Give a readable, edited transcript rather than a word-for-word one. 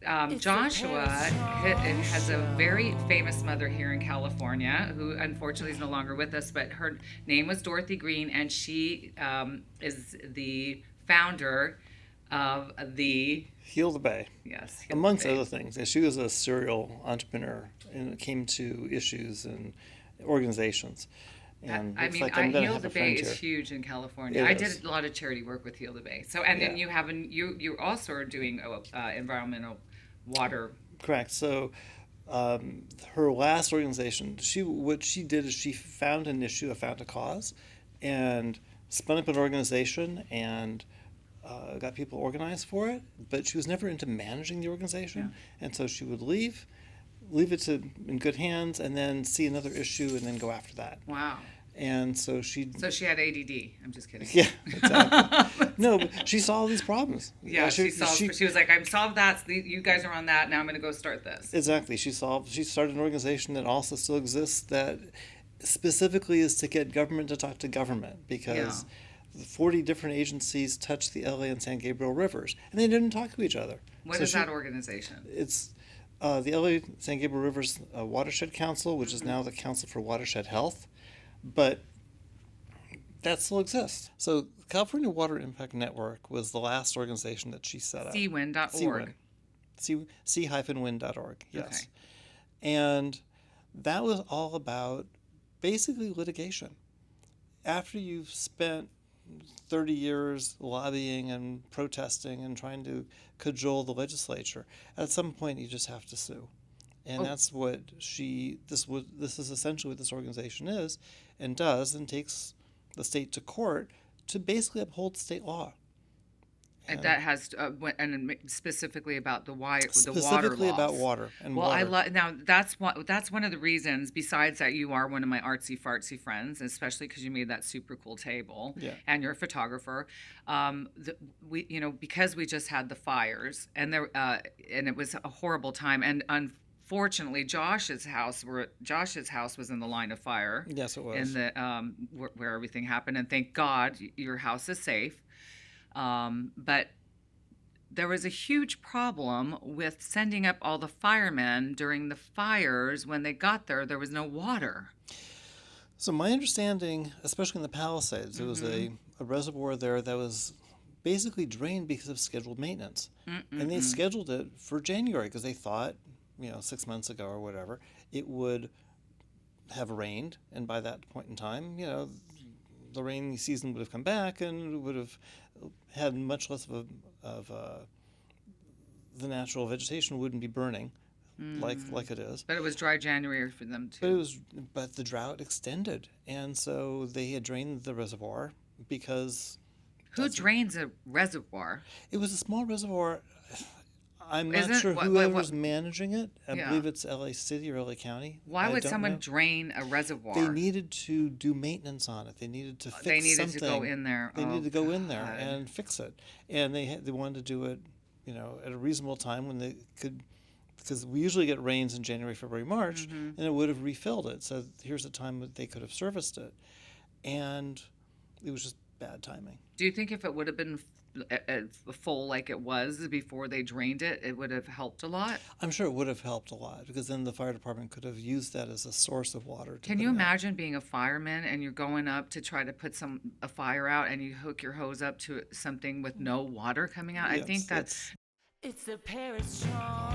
Joshua has a very famous mother here in California who unfortunately is no longer with us, but her name was Dorothy Green, and she is the founder of the, Heal the Bay, yes, Heal the amongst Bay. other things. And she was a serial entrepreneur, and it came to issues and organizations. And looks like I'm going to Heal have the a Bay friend is here. huge in California. It I is. did a lot of charity work with Heal the Bay. So, and Yeah. then you also are doing environmental water. Correct. So her last organization, what she did is she found an issue, found a cause, and spun up an organization and got people organized for it. But she was never into managing the Yeah. organization, and so she would leave it to in good hands, and then see another issue, and then go after that. Wow. And so she, So she had ADD. I'm just kidding. yeah, exactly. No, but she saw all these problems. Yeah, she solved. She was like, "I'm solved that. So you guys are on that. Now I'm going to go start this." Exactly. She started an organization that also still exists that specifically is to get government to talk to government Yeah. because 40 different agencies touch the LA and San Gabriel Rivers and they didn't talk to each other. What is that organization? It's the LA San Gabriel Rivers Watershed Council, which is Mm-hmm. now the Council for Watershed Health, but that still exists. So California Water Impact Network was the last organization that she set up. Cwin.org. C-win.org, Okay. yes. And that was all about basically litigation. After you've spent 30 years lobbying and protesting and trying to cajole the legislature, at some point you just have to sue. And Oh, that's what this is essentially what this organization is and does, and takes the state to court to basically uphold state law. and And that has and specifically about the water specifically about laws. water and Well, I water. love now. That's one of the reasons. Besides that, you are one of my artsy fartsy friends, especially because you made that super cool table, Yeah. and you're a photographer. We, because we just had the fires, and it was a horrible time, and unfortunately, Josh's house was in the line of fire, Yes, it in was. the where everything happened, and thank God your house is safe. But there was a huge problem with sending up all the firemen during the fires. When they got there, there was no water. So my understanding, especially in the Palisades, there was Mm-hmm. a reservoir there that was basically drained because of scheduled maintenance. And they Mm-mm-mm. scheduled it for January because they thought, 6 months ago or whatever, it would have rained. And by that point in time, the rainy season would have come back and would have had much less of the natural vegetation wouldn't be burning Mm. like it is. But it was dry January for them But it too. was, but the drought extended, and so they had drained the reservoir because Who that's drains a reservoir? it was a small reservoir. I'm not Isn't sure what? whoever's managing it. I Yeah. believe it's LA City or LA County. Why I would don't someone know. drain a They reservoir? needed to do maintenance on it. They needed to They fix needed to go something. in there. They Oh needed to go in there God. and fix it, and they wanted to do it, at a reasonable time when they could, because we usually get rains in January, February, March, Mm-hmm. and it would have refilled it. So here's a time that they could have serviced it, and it was just bad timing. Do you think if it would have been full like it was before they drained it, it would have helped a lot? I'm sure it would have helped a lot because then the fire department could have used that as a source of water to Can put you in there. imagine being a fireman and you're going up to try to put a fire out and you hook your hose up to something with no water coming out? I think Yes, that it's It's the Paris Chong